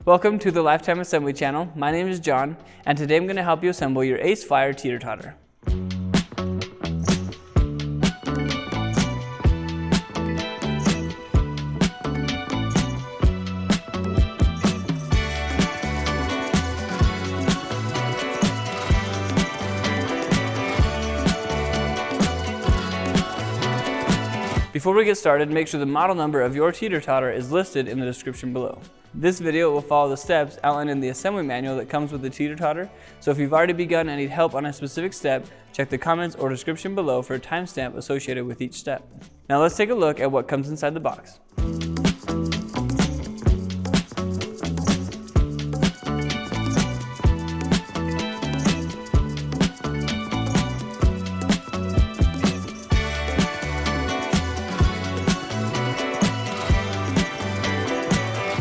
Welcome to the Lifetime Assembly channel. My name is John, and today I'm going to help you assemble your Ace Flyer Teeter-Totter. Before we get started, make sure the model number of your teeter-totter is listed in the description below. This video will follow the steps outlined in the assembly manual that comes with the teeter-totter, so if you've already begun and need help on a specific step, check the comments or description below for a timestamp associated with each step. Now let's take a look at what comes inside the box.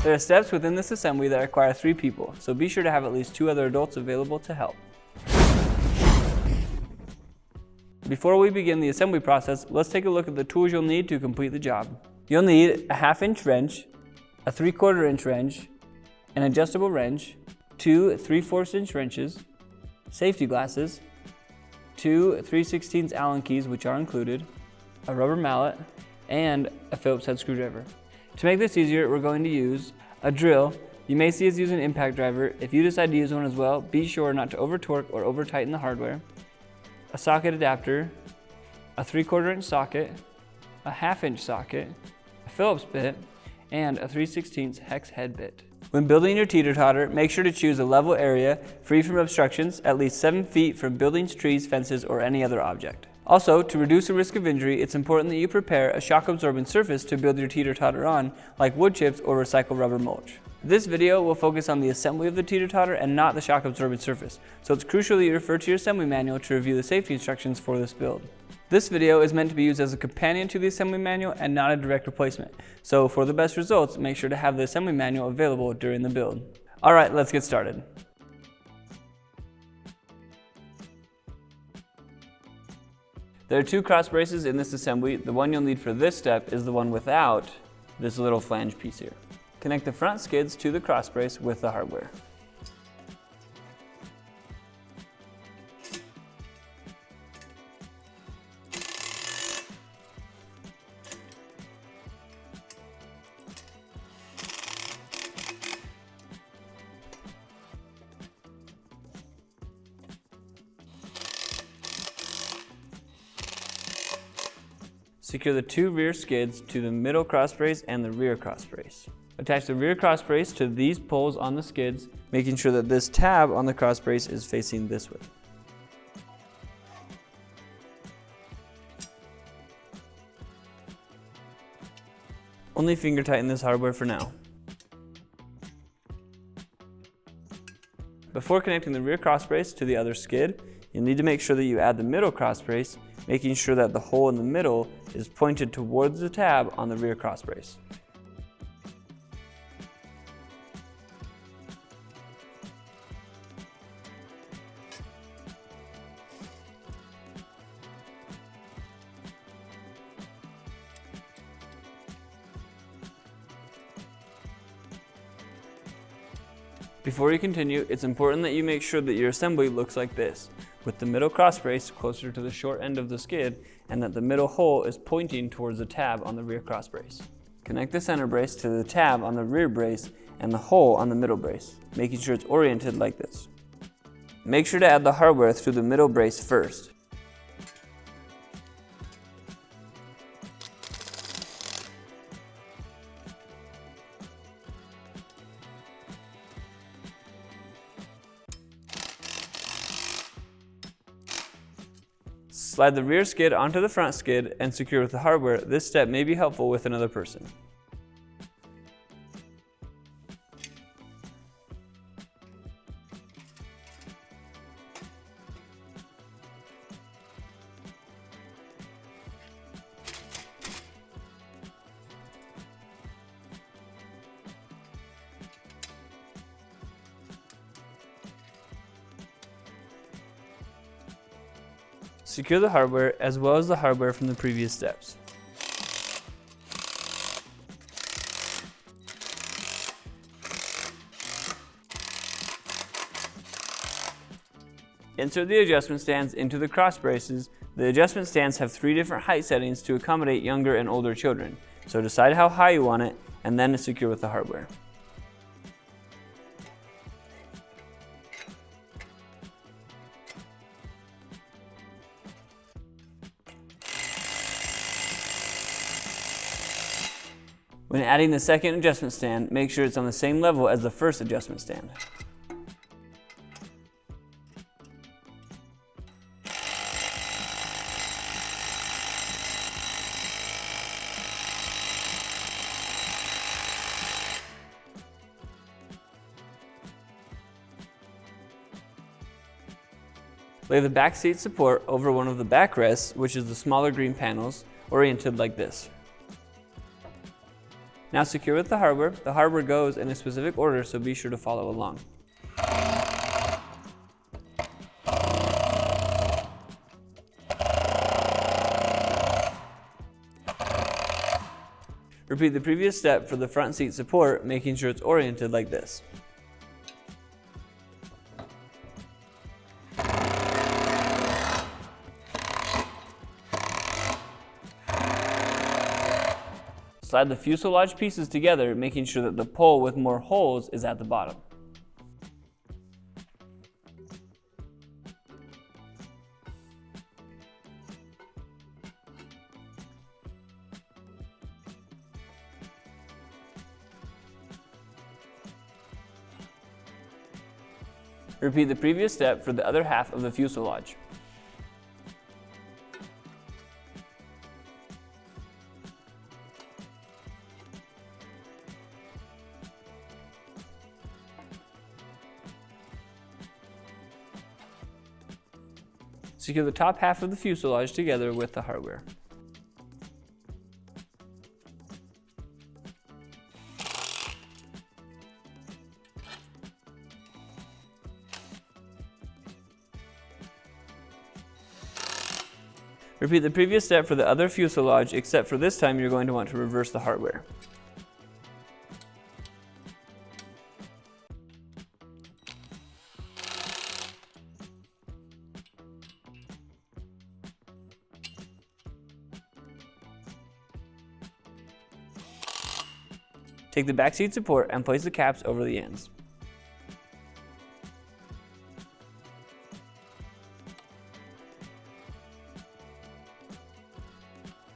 There are steps within this assembly that require 3 people, so be sure to have at least 2 other adults available to help. Before we begin the assembly process, let's take a look at the tools you'll need to complete the job. You'll need a 1/2-inch wrench, a 3/4 inch wrench, an adjustable wrench, 2 3/4 inch wrenches, safety glasses, 2 3/16 Allen keys which are included, a rubber mallet, and a Phillips head screwdriver. To make this easier, we're going to use a drill. You may see us use an impact driver. If you decide to use one as well, be sure not to over torque or over tighten the hardware. A socket adapter, a 3/4 inch socket, a 1/2 inch socket, a Phillips bit, and a 3/16 hex head bit. When building your teeter-totter, make sure to choose a level area free from obstructions, at least 7 feet from buildings, trees, fences, or any other object. Also, to reduce the risk of injury, it's important that you prepare a shock-absorbent surface to build your teeter-totter on, like wood chips or recycled rubber mulch. This video will focus on the assembly of the teeter-totter and not the shock-absorbent surface, so it's crucial that you refer to your assembly manual to review the safety instructions for this build. This video is meant to be used as a companion to the assembly manual and not a direct replacement, so for the best results, make sure to have the assembly manual available during the build. Alright, let's get started. There are 2 cross braces in this assembly. The one you'll need for this step is the one without this little flange piece here. Connect the front skids to the cross brace with the hardware. Secure the 2 rear skids to the middle cross brace and the rear cross brace. Attach the rear cross brace to these poles on the skids, making sure that this tab on the cross brace is facing this way. Only finger tighten this hardware for now. Before connecting the rear cross brace to the other skid, you'll need to make sure that you add the middle cross brace, making sure that the hole in the middle is pointed towards the tab on the rear cross brace. Before you continue, it's important that you make sure that your assembly looks like this, with the middle cross brace closer to the short end of the skid and that the middle hole is pointing towards the tab on the rear cross brace. Connect the center brace to the tab on the rear brace and the hole on the middle brace, making sure it's oriented like this. Make sure to add the hardware through the middle brace first. Slide the rear skid onto the front skid and secure with the hardware. This step may be helpful with another person. Secure the hardware as well as the hardware from the previous steps. Insert the adjustment stands into the cross braces. The adjustment stands have 3 different height settings to accommodate younger and older children. So decide how high you want it and then secure with the hardware. When adding the second adjustment stand, make sure it's on the same level as the first adjustment stand. Lay the back seat support over one of the backrests, which is the smaller green panels, oriented like this. Now secure with the hardware. The hardware goes in a specific order, so be sure to follow along. Repeat the previous step for the front seat support, making sure it's oriented like this. Slide the fuselage pieces together, making sure that the pole with more holes is at the bottom. Repeat the previous step for the other half of the fuselage. Secure the top half of the fuselage together with the hardware. Repeat the previous step for the other fuselage, except for this time you're going to want to reverse the hardware. Take the back seat support and place the caps over the ends.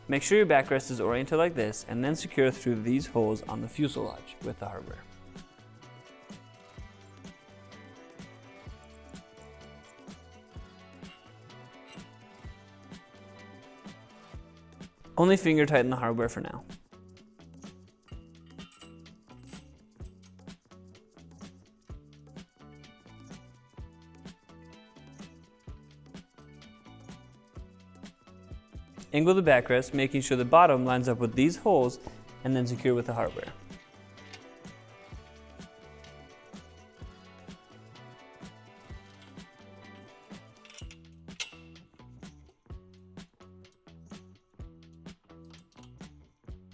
Make sure your backrest is oriented like this and then secure through these holes on the fuselage with the hardware. Only finger tighten the hardware for now. Angle the backrest, making sure the bottom lines up with these holes, and then secure with the hardware.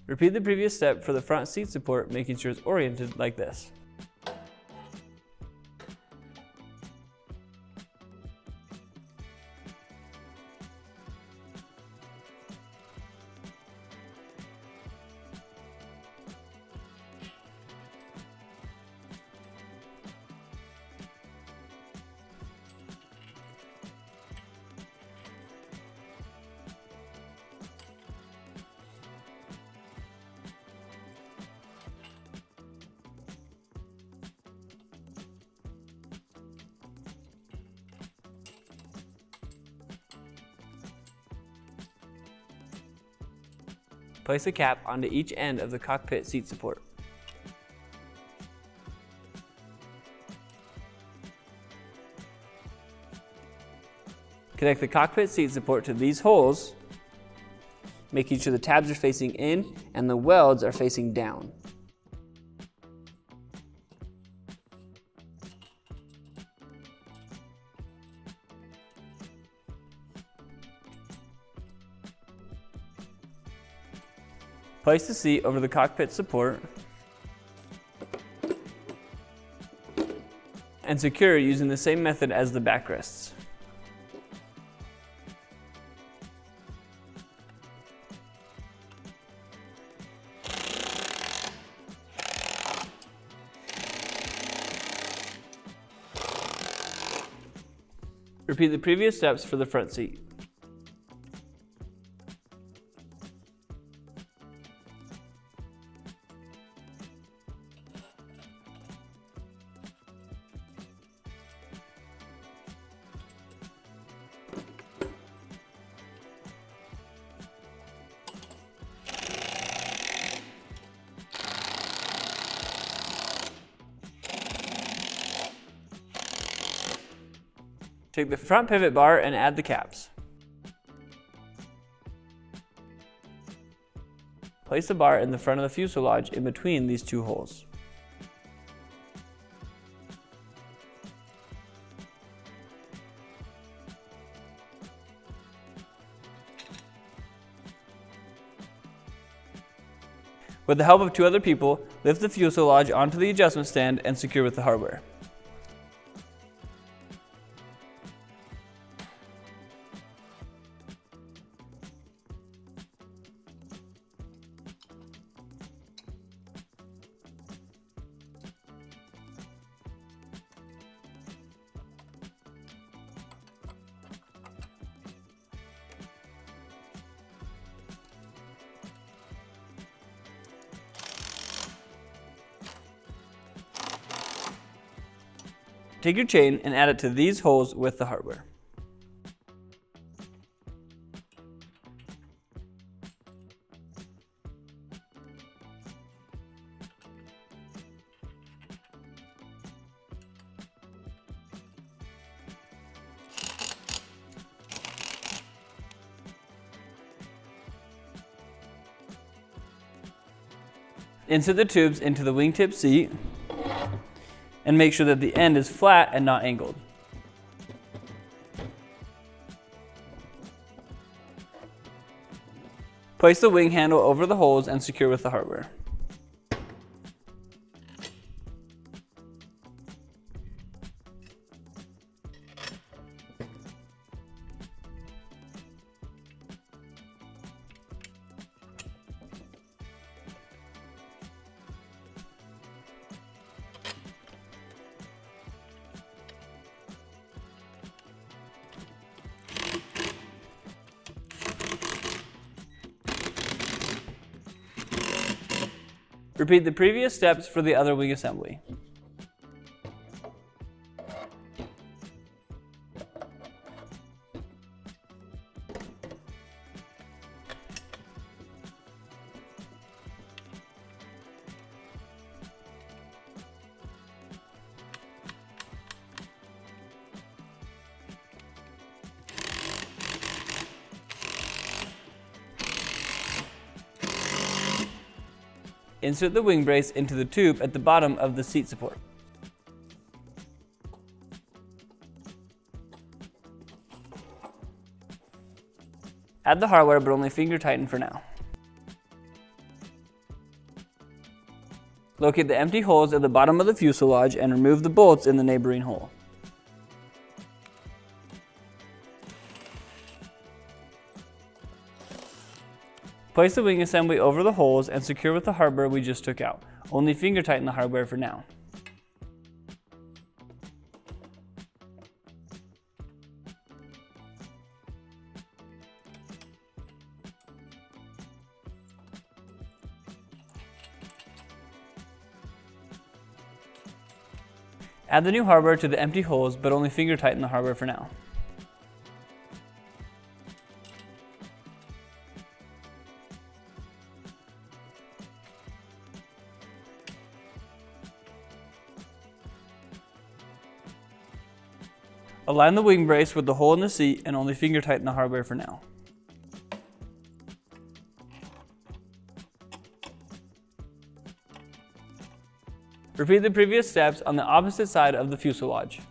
Repeat the previous step for the front seat support, making sure it's oriented like this. Place a cap onto each end of the cockpit seat support. Connect the cockpit seat support to these holes, making sure the tabs are facing in and the welds are facing down. Place the seat over the cockpit support and secure using the same method as the backrests. Repeat the previous steps for the front seat. Take the front pivot bar and add the caps. Place the bar in the front of the fuselage in between these two holes. With the help of 2 other people, lift the fuselage onto the adjustment stand and secure with the hardware. Take your chain and add it to these holes with the hardware. Insert the tubes into the wingtip seat and make sure that the end is flat and not angled. Place the wing handle over the holes and secure with the hardware. Repeat the previous steps for the other wing assembly. Insert the wing brace into the tube at the bottom of the seat support. Add the hardware, but only finger tighten for now. Locate the empty holes at the bottom of the fuselage and remove the bolts in the neighboring hole. Place the wing assembly over the holes and secure with the hardware we just took out. Only finger tighten the hardware for now. Add the new hardware to the empty holes, but only finger tighten the hardware for now. Align the wing brace with the hole in the seat and only finger tighten the hardware for now. Repeat the previous steps on the opposite side of the fuselage.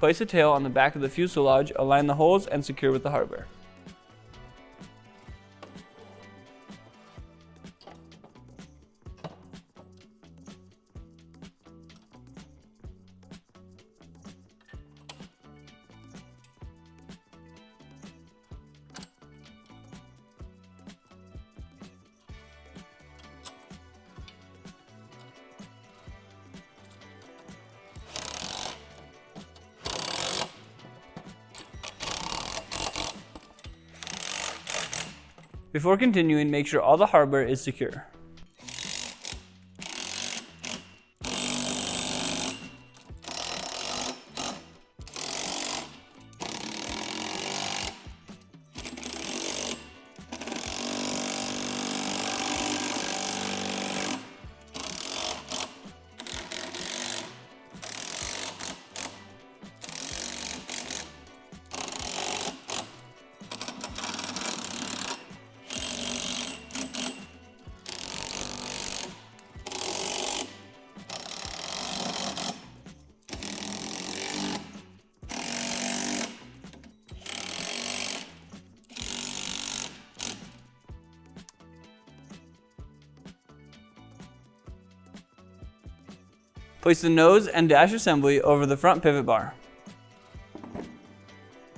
Place the tail on the back of the fuselage, align the holes, and secure with the hardware. Before continuing, make sure all the hardware is secure. Place the nose and dash assembly over the front pivot bar.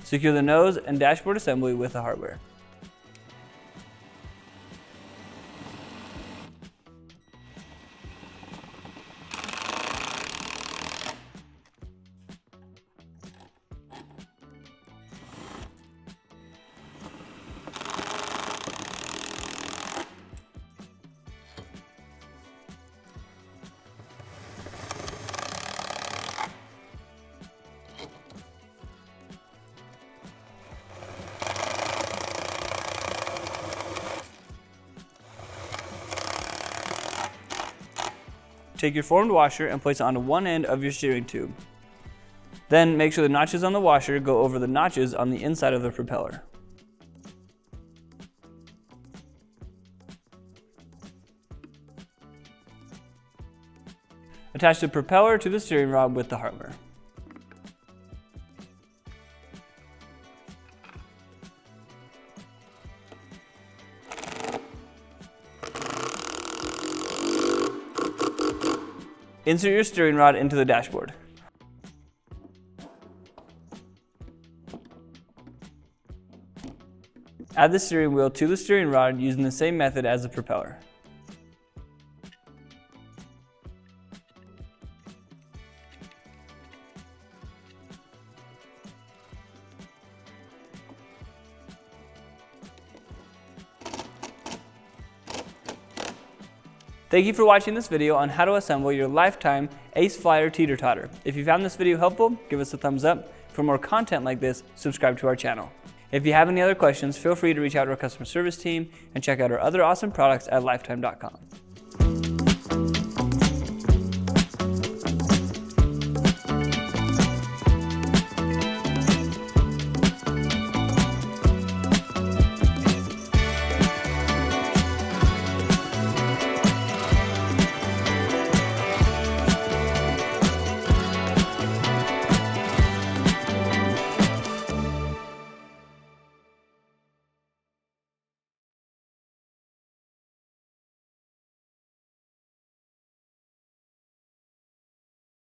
Secure the nose and dashboard assembly with the hardware. Take your formed washer and place it onto one end of your steering tube. Then make sure the notches on the washer go over the notches on the inside of the propeller. Attach the propeller to the steering rod with the hardware. Insert your steering rod into the dashboard. Add the steering wheel to the steering rod using the same method as the propeller. Thank you for watching this video on how to assemble your Lifetime Ace Flyer Teeter-Totter. If you found this video helpful, give us a thumbs up. For more content like this, subscribe to our channel. If you have any other questions, feel free to reach out to our customer service team and check out our other awesome products at lifetime.com.